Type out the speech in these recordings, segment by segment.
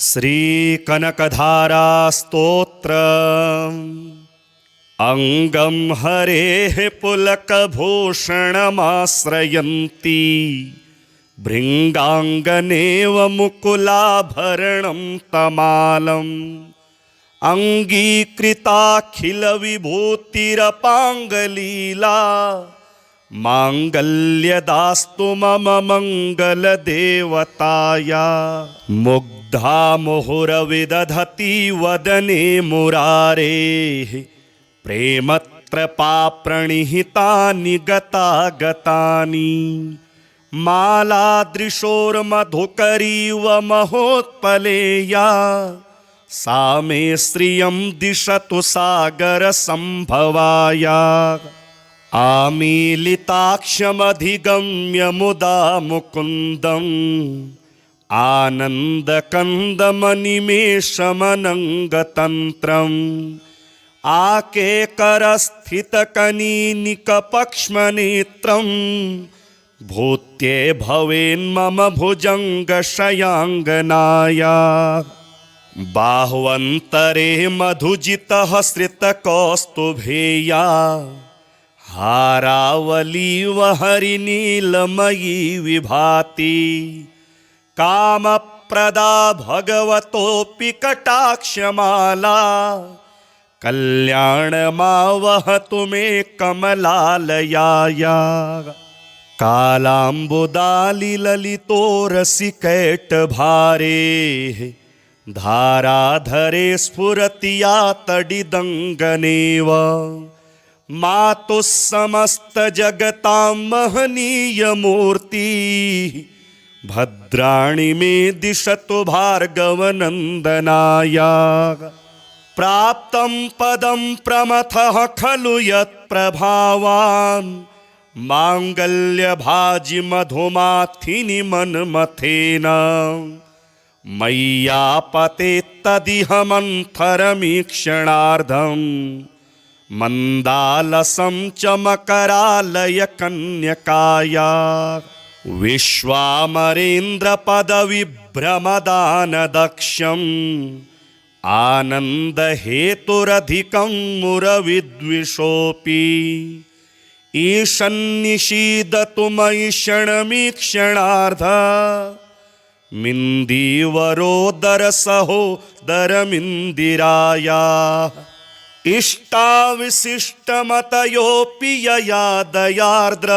श्रीकनकधारास्तोत्र अंगं हरेः पुलकभूषणमाश्रयन्ती भृङ्गाङ्गनेव मुकुलाभरणं तमालम् अङ्गीकृताखिलविभूतिरपाङ्गलीला माङ्गल्यदास्तु मम मङ्गलदेवताया। मुग्धा मुहुरविदधति वदने मुरारेः प्रेमत्रपाप्रणिहितानि गतागतानि मालादृशोर्मधुकरीव महोत्पलेया सा मे श्रियं दिशतु सागरसम्भवाया। आमीलिताक्षमधिगम्य मुदा मुकुन्दम् आनन्दकन्दमनिमेषमनङ्गतन्त्रम् आकेकरस्थितकनीनिकपक्ष्मनेत्रम् भूत्ये भवेन्मम भुजङ्गशयाङ्गनाया। बाह्वन्तरे मधुजितः श्रितकौस्तुभेया हारावलीव हरिनीलमयी विभाति कामप्रदा भगवतोऽपि कटाक्षमाला कल्याणमावहतु मे कमलालयाया। कालाम्बुदालिललितोरसिकैटभारेः धाराधरे स्फुरति या तडिदङ्गनेव मातुः समस्तजगतां महनीयमूर्ति भद्राणि मे दिशतु भार्गवनन्दनाया। प्राप्तं पदं प्रमथः खलु यत्प्रभावान् माङ्गल्यभाजि मधुमाथिनि मन्मथेन मय्यापते तदिह मन्थरमीक्षणार्धम् मन्दालसं च मकरालय कन्यकाया। विश्वामरेन्द्रपदविभ्रमदानदक्षम् आनन्दहेतुरधिकं मुरविद्विषोऽपि ईशन्निषीदतु मयि क्षणमीक्षणार्ध मिन्दीवरोदरसहोदरमिन्दिराया। इष्टाविशिष्टमतयोऽपि यया दयार्द्र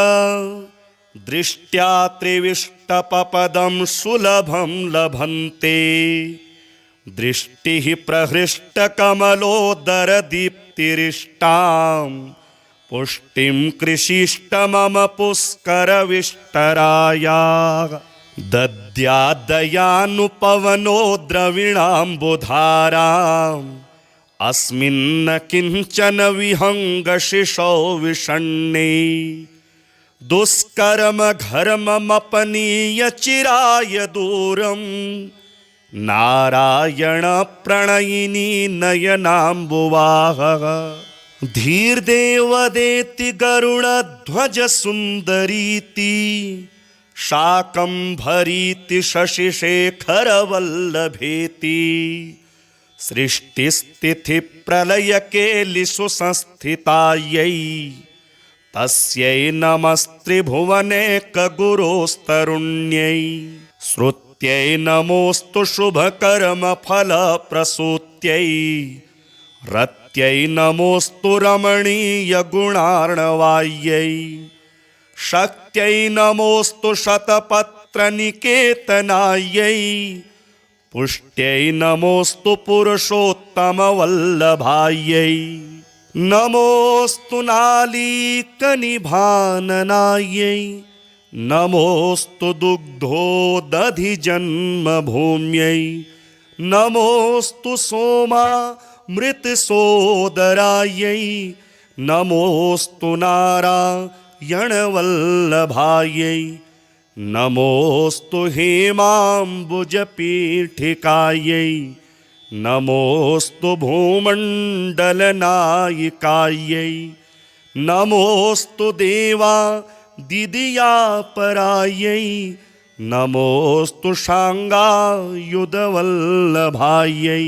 दृष्ट्या त्रिविष्टपपदं सुलभं लभन्ते दृष्टिः प्रहृष्टकमलोदरदीप्तिरिष्टां पुष्टिं कृषिष्ट मम पुष्करविष्टराया। दद्यादयानुपवनो द्रविणाम्बुधाराम् अस्मिन्न किञ्चन विहङ्गशिशौ विषण्णे दुष्कर्म घर्ममपनीय चिराय दूरम् नारायण प्रणयिनी नयनाम्बुवाहः। धीर्देवदेति गरुडध्वज सुन्दरीति शाकम्भरीति शशिशेखरवल्लभेति सृष्टिस्थितिप्रलयकेलिषु संस्थितायै तस्यै नमस्त्रिभुवनेकगुरोस्तरुण्यै। श्रुत्यै नमोऽस्तु शुभकर्मफलप्रसूत्यै रत्यै नमोऽस्तु रमणीयगुणार्णवायै। शक्त्यै नमोऽस्तु शतपत्रनिकेतनायै पुष्ट्यै नमोऽस्तु पुरुषोत्तमवल्लभायै। नमोऽस्तु नालीकनिभाननायै नमोऽस्तु दुग्धोदधिजन्मभूम्यै नमोऽस्तु सोमामृतसोदरायै नमोऽस्तु नारायणवल्लभायै। नमोऽस्तु हेमाम्बुजपीठिकायै नमोऽस्तु भूमण्डलनायिकायै। नमोऽस्तु देवा दिदियापरायै नमोऽस्तु शाङ्गायुधवल्लभायै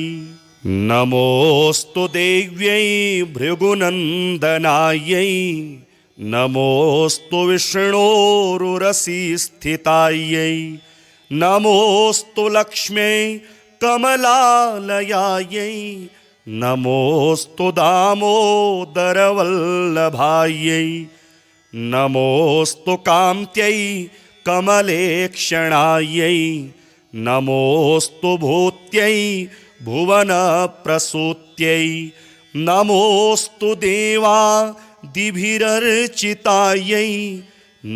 नमोऽस्तु देव्यै भृगुनन्दनायै नमोऽस्तु विष्णोरुरसिस्थितायै नमोऽस्तु लक्ष्म्यै कमलालयायै नमोऽस्तु दामोदरवल्लभायै नमोऽस्तु कान्त्यै कमलेक्षणायै नमोऽस्तु भूत्यै भुवनप्रसूत्यै नमोऽस्तु देवादिभिरर्चितायै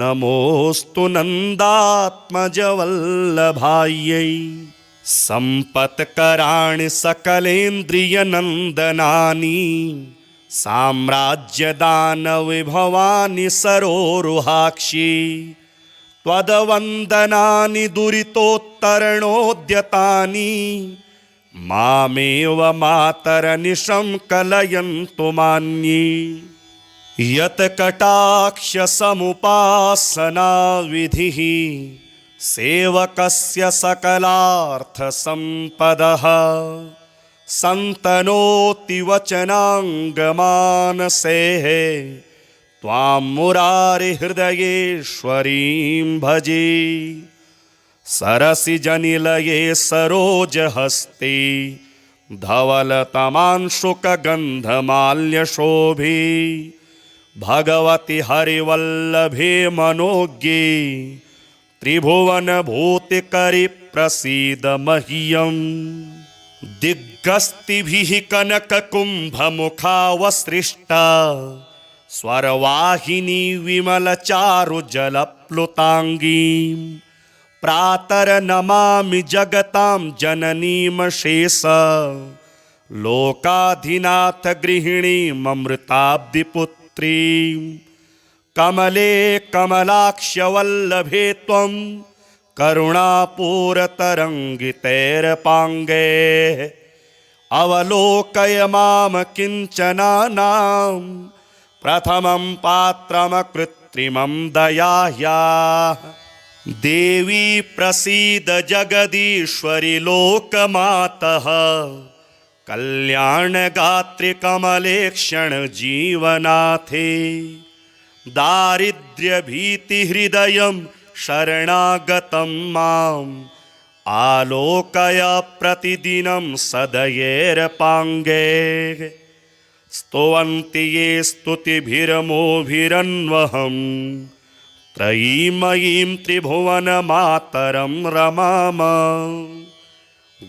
नमोऽस्तु नन्दात्मजवल्लभायै सम्पत्कराणि सकलेन्द्रियनन्दनानि साम्राज्यदानविभवानि सरोरुहाक्षि त्वदवन्दनानि दुरितोत्तरणोद्यतानि मामेव मातरनिशं कलयन्तु मान्ये यत्कटाक्षसमुपासनाविधिः सेवकस्य सकलार्थसम्पदः सन्तनोति वचनाङ्गमानसेः त्वां मुरारिहृदयेश्वरीं भजे सरसिजनिलये सरोजहस्ते धवलतमांशुकगन्धमाल्यशोभे भगवति हरिवल्लभे मनोज्ञे त्रिभुवनभूतिकरि प्रसीद मह्यम् दिग्गस्तिभिः कनककुम्भमुखावसृष्टा स्वरवाहिनी विमलचारुजलप्लुताङ्गीं प्रातर्नमामि जगतां जननीमशेष लोकाधिनाथ गृहिणीममृताब्धिपुत्रीं कमले कमलाक्षवल्लभे त्वं करुणापूरतरङ्गितैरपाङ्गे अवलोकय मां किञ्चनानां प्रथमं पात्रमकृत्रिमं दयाह्याः देवी प्रसीद जगदीश्वरि लोकमातः कल्याणगात्रि कमलेक्षण जीवनाथे दारिद्र्यभीतिहृदयं शरणागतं माम् आलोकय प्रतिदिनं सदयेरपाङ्गे स्तुवन्ति ये स्तुतिभिरमोभिरन्वहं त्रयीमयीं त्रिभुवनमातरं रमाम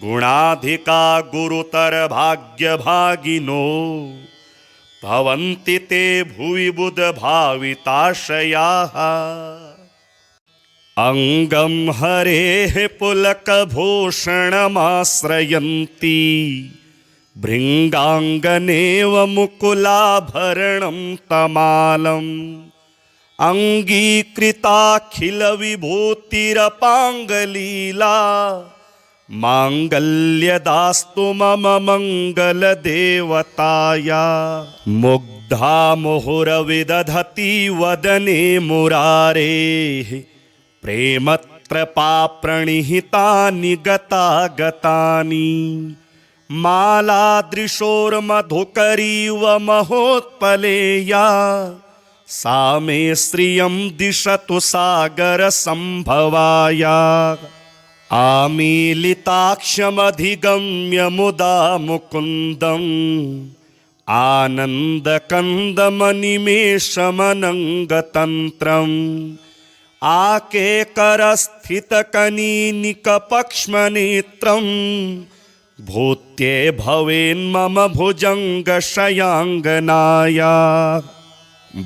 गुणाधिका गुरुतरभाग्यभागिनो भवन्ति ते भुवि बुधभाविताशयाः अंगं हरेः पुलकभूषणमाश्रयन्ति भृङ्गाङ्गनेव मुकुलाभरणं तमालम् अङ्गीकृताखिलविभूतिरपाङ्गलीला माङ्गल्यदास्तु मम मङ्गलदेवताया मुग्धा मुहुरविदधति वदने मुरारेः प्रेमत्रपाप्रणिहितानि गतागतानि मालादृशोर्मधुकरीव महोत्पलेया सा मे श्रियं दिशतु सागरसम्भवाया आमीलिताक्षमधिगम्य मुदा मुकुन्दम् आनन्दकन्दमनिमेषमनङ्गतन्त्रम् आकेकरस्थितकनीनिकपक्ष्मनेत्रम् भूत्ये भवेन्मम भुजङ्गशयाङ्गनाया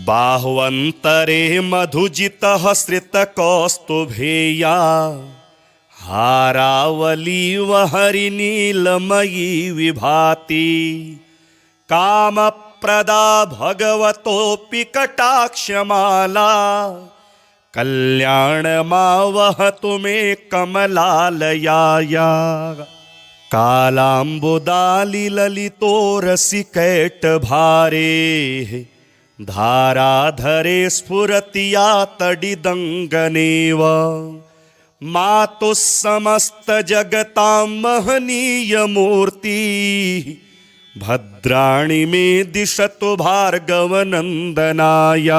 बाह्वन्तरे मधुजितः श्रितकौस्तुभेया हारावलीव हरिनीलमयी विभाति कामप्रदा भगवतोऽपि कटाक्षमाला कल्याणमावहतु मे कमलालयाया कालाम्बुदालिललितोरसिकैटभारे धाराधरे स्फुरति या तडिदङ्गनेव मातुः समस्तजगतां महनीय मूर्ति भद्राणि मे दिशतु भार्गवनन्दनाय।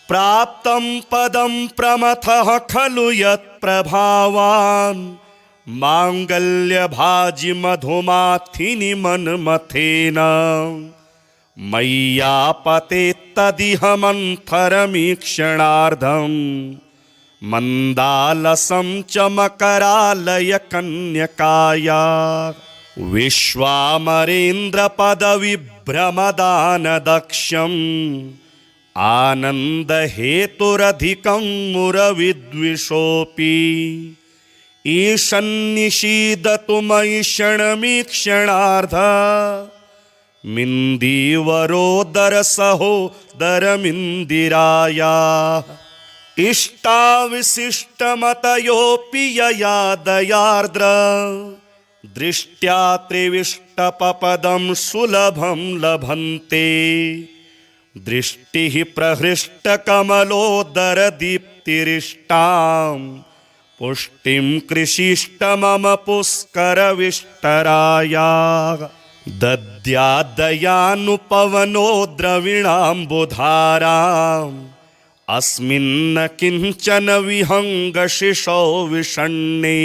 प्राप्तं पदं प्रमथः खलु यत्प्रभावान् माङ्गल्यभाजि मधुमाथिनि मन्मथेन मय्यापते तदिह मन्थरमीक्षणार्धम् मन्दालसं च मकरालय कन्यकाया। विश्वामरेन्द्रपदविभ्रमदानदक्षम् आनन्दहेतुरधिकं मुरविद्विषोऽपि ईशन्निषीदतु मयि क्षणमीक्षणार्ध मिन्दीवरोदरसहोदरमिन्दिराया। इष्टाविशिष्टमतयोऽपि यया दयार्द्र दृष्ट्या त्रिविष्टपपदं सुलभं लभन्ते। दृष्टिः प्रहृष्टकमलोदरदीप्तिरिष्टां पुष्टिं कृषिष्ट मम पुष्करविष्टराया। दद्यादयानुपवनो द्रविणाम्बुधाराम् अस्मिन्न किञ्चन विहङ्गशिशौ विषण्णे।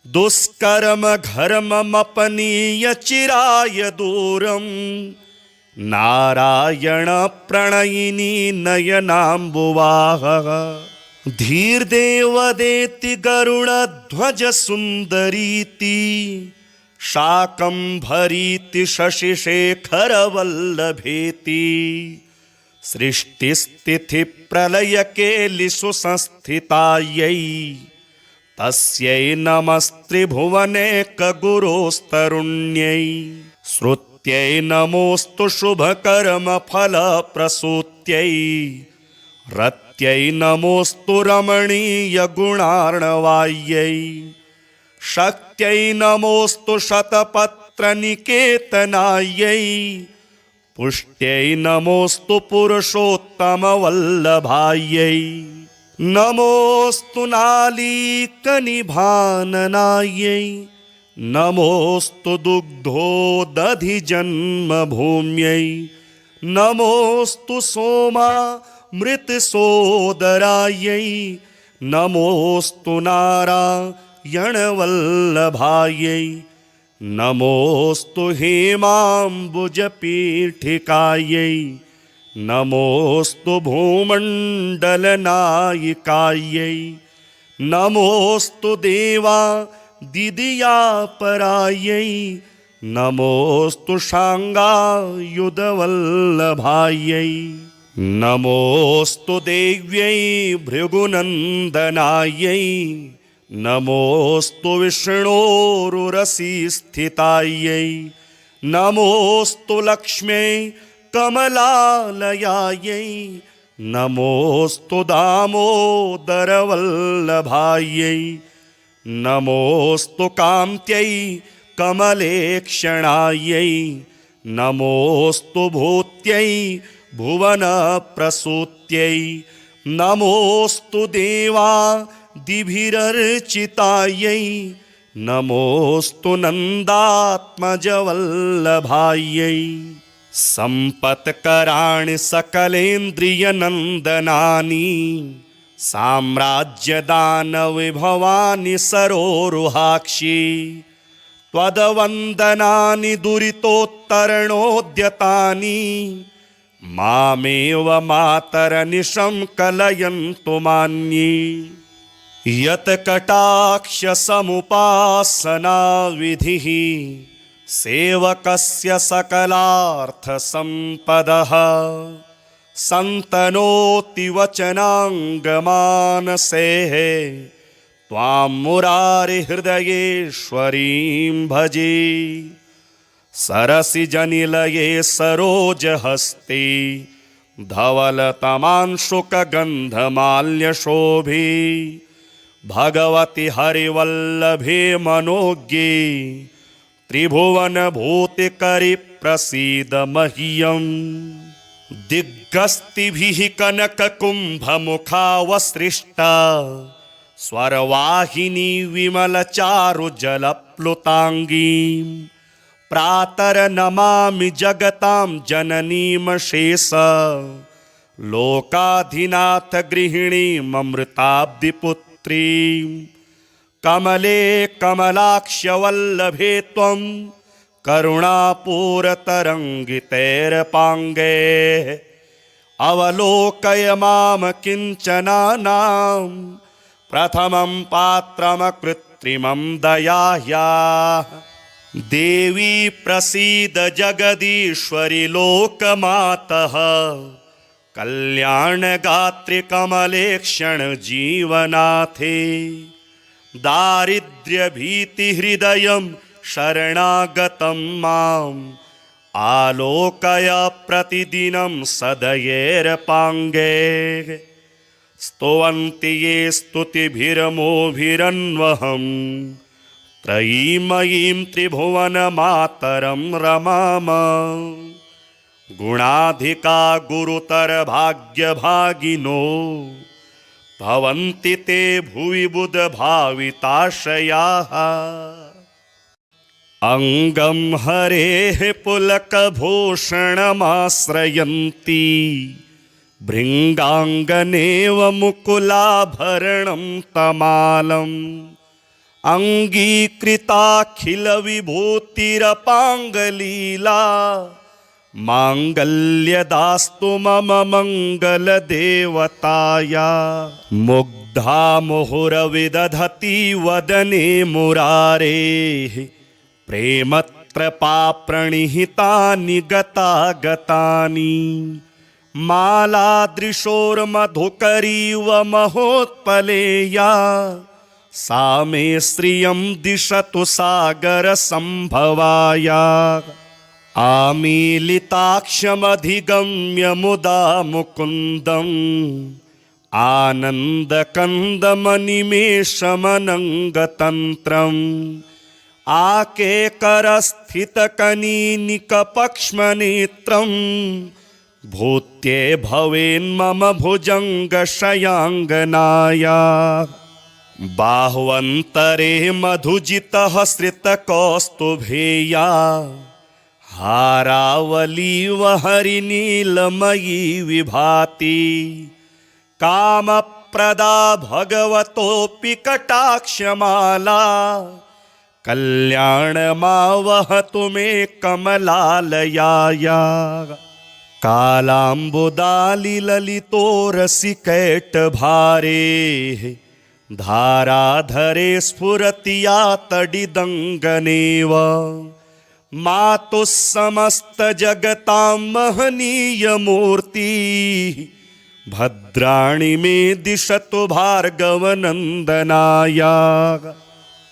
दुष्कर्म घर्ममपनीय चिराय दूरम् नारायण प्रणयिनी नयनाम्बुवाहः। धीर्देवदेति गरुडध्वज सुन्दरीति शाकम्भरीति शशिशेखरवल्लभेति सृष्टिस्थितिप्रलयकेलिषु संस्थितायै तस्यै नमस्त्रिभुवनेकगुरोस्तरुण्यै। श्रुत्यै नमोऽस्तु शुभकर्मफलप्रसूत्यै रत्यै नमोऽस्तु रमणीयगुणार्णवायै। शक्त्यै नमोऽस्तु शतपत्रनिकेतनायै पुष्ट्यै नमोऽस्तु पुरुषोत्तमवल्लभायै। नमोऽस्तु नालीकनिभाननायै नमोऽस्तु दुग्धोदधिजन्मभूम्यै। नमोऽस्तु सोमामृतसोदरायै नमोऽस्तु नारायणवल्लभायै। नमोऽस्तु हेमाम्बुजपीठिकायै नमोऽस्तु भूमण्डलनायिकायै। नमोऽस्तु देवादिदियापरायै नमोऽस्तु शाङ्गायुधवल्लभायै। नमोऽस्तु देव्यै भृगुनन्दनायै नमोऽस्तु विष्णोरुरसिस्थितायै। नमोऽस्तु लक्ष्म्यै कमलालयायै नमोऽस्तु दामोदरवल्लभायै। नमोऽस्तु कान्त्यै कमलेक्षणायै नमोऽस्तु भूत्यै भुवनप्रसूत्यै। नमोऽस्तु देवादिभिरर्चितायै नमोऽस्तु नन्दात्मजवल्लभायै। सम्पत्कराणि सकलेन्द्रियनन्दनानि साम्राज्यदानविभवानि सरोरुहाक्षि। त्वद्वन्दनानि दुरितोत्तरणोद्यतानि मामेव मातरनिशं कलयन्तु मान्ये। यत्कटाक्षसमुपासनाविधिः सेवकस्य सकलार्थसम्पदः सन्तनोति वचनाङ्गमानसेः त्वां मुरारिहृदयेश्वरीं भजे। सरसिजनिलये सरोजहस्ते धवलतमांशुकगन्धमाल्यशोभे भगवति हरिवल्लभे मनोज्ञे त्रिभुवनभूतिकरि प्रसीद मह्यम्। दिग्गस्तिभिः कनककुम्भमुखावसृष्टा स्वरवाहिनी विमलचारुजलप्लुताङ्गीं प्रातर्नमामि जगतां जननीमशेष लोकाधिनाथ गृहिणीममृताब्धिपुत्रीं कमले कमलाक्षवल्लभे त्वं करुणापूरतरङ्गितैरपाङ्गे अवलोकय मां किञ्चनानां प्रथमं पात्रमकृत्रिमं दयाह्याः देवी प्रसीद जगदीश्वरि लोकमातः कल्याणगात्रि कमलेक्षण जीवनाथे दारिद्र्यभीतिहृदयं शरणागतं माम् आलोकय प्रतिदिनं सदयैरपाङ्गे स्तुवन्ति ये स्तुतिभिर्मोभिरन्वहं त्रयीमयीं त्रिभुवनमातरं रमाम गुणाधिका गुरुतर भाग्यभागिनो भवन्ति ते भुवि बुधभाविताशयाः अंगं हरेः पुलकभूषणमाश्रयन्ती भृङ्गाङ्गनेव मुकुलाभरणं तमालम् अङ्गीकृताखिलविभूतिरपाङ्गलीला माङ्गल्यदास्तु मम मङ्गलदेवताया मुग्धा मुहुरविदधति वदने मुरारेः प्रेमत्रपाप्रणिहितानि गतागतानि मालादृशोर्मधुकरीव महोत्पलेया सा मे श्रियं दिशतु सागरसम्भवाया आमीलिताक्षमधिगम्य मुदा मुकुन्दम् आनन्दकन्दमनिमेषमनङ्गतन्त्रम् आकेकरस्थितकनीनिकपक्ष्मनेत्रं भूत्ये भवेन्मम भुजङ्गशयाङ्गनाया बाह्वन्तरे मधुजितः श्रितकौस्तुभेया हारावलीव हरिनीलमयी विभाति कामप्रदा भगवतोऽपि कटाक्षमाला कल्याणमावहतु मे कमलालयाया कालाम्बुदालिललितोरसिकैटभारेः धाराधरे स्फुरति या तडिदङ्गनेव मातुः समस्तजगतां महनीयमूर्ति भद्राणि मे दिशतु भार्गवनन्दनाया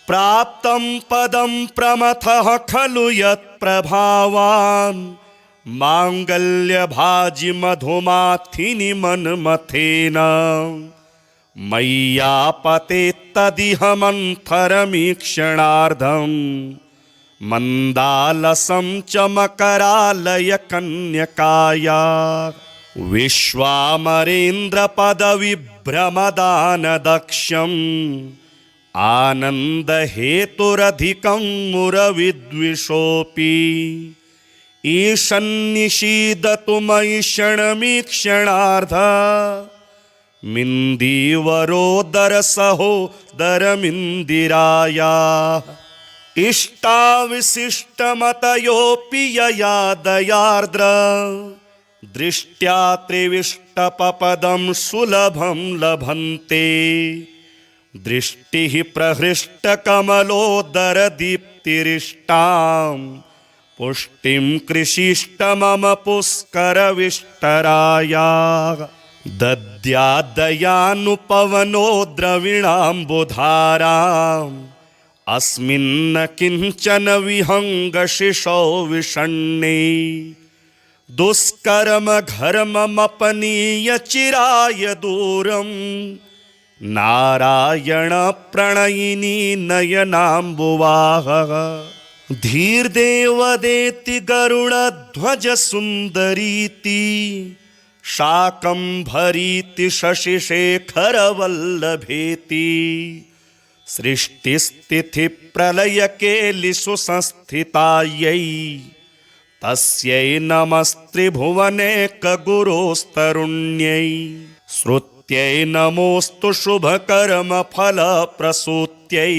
प्राप्तं पदं प्रमथः खलु यत्प्रभावान् माङ्गल्यभाजि मधुमाथिनि मन्मथेन मय्यापतेत्तदिह मन्थरमीक्षणार्धम् मन्दालसं च मकरालय कन्यकाया विश्वामरेन्द्रपदविभ्रमदानदक्षम् आनन्दहेतुरधिकं मुरविद्विषोऽपि ईशन्निषीदतु मयि क्षणमीक्षणार्ध मिन्दीवरोदरसहोदरमिन्दिराया इष्टाविशिष्टमतयोऽपि यया दयार्द्र दृष्ट्या त्रिविष्टपपदं सुलभं लभन्ते दृष्टिः प्रहृष्टकमलोदरदीप्तिरिष्टां पुष्टिं कृषिष्ट मम पुष्करविष्टराया दद्यादयानुपवनो द्रविणाम्बुधाराम् अस्मिन्न किञ्चन विहङ्गशिशौ विषण्णे दुष्कर्म घर्ममपनीय चिराय दूरं नारायण प्रणयिनी नयनाम्बुवाहः धीर्देवदेति गरुडध्वज सुन्दरीति शाकम्भरीति शशिशेखरवल्लभेति सृष्टिस्थितिप्रलयकेलिषु संस्थितायै तस्यै नमस्त्रिभुवनेकगुरोस्तरुण्यै श्रुत्यै नमोऽस्तु शुभकर्मफलप्रसूत्यै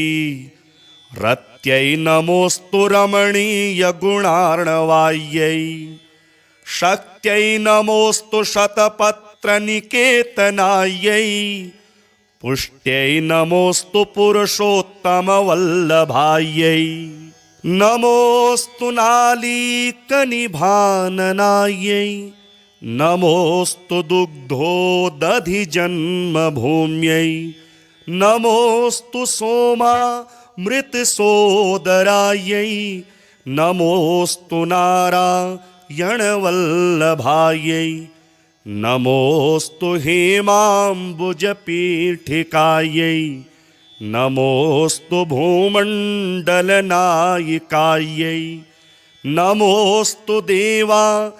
रत्यै नमोऽस्तु रमणीयगुणार्णवायै शक्त्यै नमोऽस्तु शतपत्रनिकेतनायै पुष्ट्यै नमोऽस्तु पुरुषोत्तमवल्लभायै नमोऽस्तु नालीकनिभाननायै नमोऽस्तु दुग्धोदधिजन्मभूम्यै नमोऽस्तु सोमामृतसोदरायै नमोऽस्तु नारायणवल्लभायै नमोऽस्तु हेमाम्बुजपीठिकायै नमोऽस्तु भूमण्डलनायिकायै नमोऽस्तु देवादिदियापरायै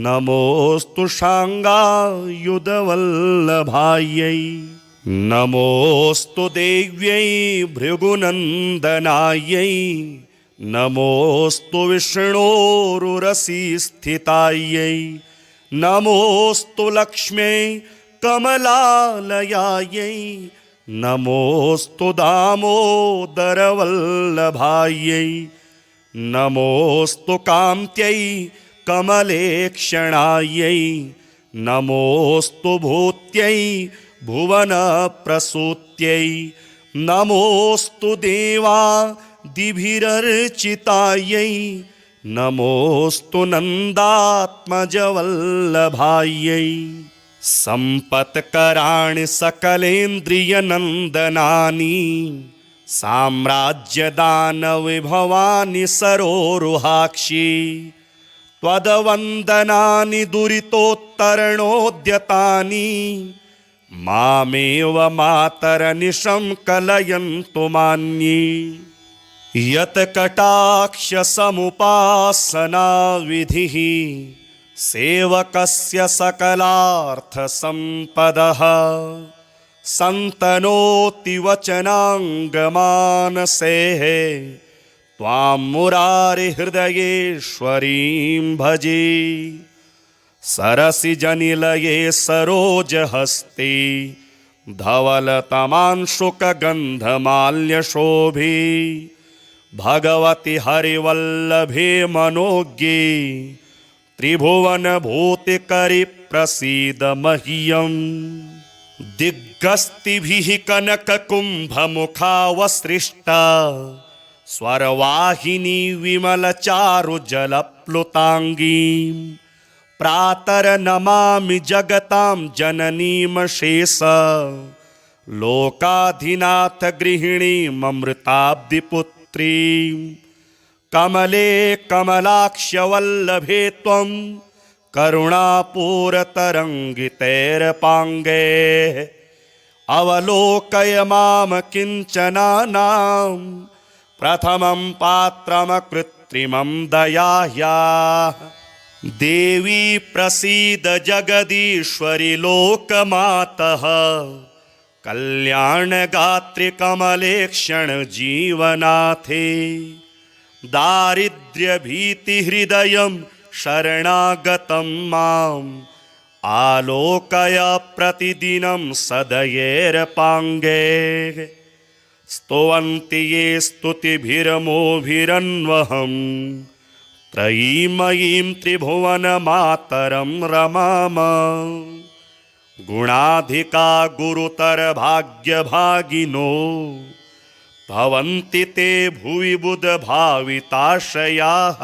नमोऽस्तु शाङ्गायुधवल्लभायै नमोऽस्तु देव्यै भृगुनन्दनायै नमोऽस्तु विष्णोरुरसिस्थितायै नमोऽस्तु लक्ष्म्यै कमलालयायै नमोऽस्तु दामोदरवल्लभायै नमोऽस्तु कान्त्यै कमलेक्षणायै नमोऽस्तु भूत्यै भुवनप्रसूत्यै नमोऽस्तु देवादिभिरर्चितायै नमोऽस्तु नन्दात्मजवल्लभायै सम्पत्कराणि सकलेन्द्रियनन्दनानि साम्राज्यदानविभवानि सरोरुहाक्षि त्वदवन्दनानि दुरितोत्तरणोद्यतानि मामेव मातरनिशं कलयन्तु मान्ये यत्कटाक्षसमुपासनाविधिः सेवकस्य सकलार्थसम्पदः सन्तनोति वचनाङ्गमानसेः त्वां मुरारिहृदयेश्वरीं भजे सरसिजनिलये सरोजहस्ते धवलतमांशुकगन्धमाल्यशोभे भगवति हरिवल्लभे मनोज्ञे त्रिभुवनभूतिकरि प्रसीद मह्यम् दिग्गस्तिभिः कनककुम्भमुखावसृष्टा स्वरवाहिनी विमलचारुजलप्लुताङ्गीं प्रातर्नमामि जगतां जननीमशेष लोकाधिनाथ गृहिणीममृताब्धिपुत्रीं कमले कमलाक्षवल्लभे त्वं करुणापूरतरङ्गितैरपाङ्गे अवलोकय माम किञ्चनानां प्रथमं पात्रमकृत्रिमं दयाह्याः देवी प्रसीद जगदीश्वरि लोकमातः कल्याणगात्रि कमलेक्षण जीवनाथे दारिद्र्यभीतिहृदयं शरणागतं माम् आलोकय प्रतिदिनं सदयेरपाङ्गे स्तुवन्ति ये स्तुतिभिरमोभिरन्वहं त्रयीमयीं त्रिभुवनमातरं रमाम गुणाधिका गुरुतर भाग्यभागिनो भवन्ति ते भुवि बुधभाविताशयाः।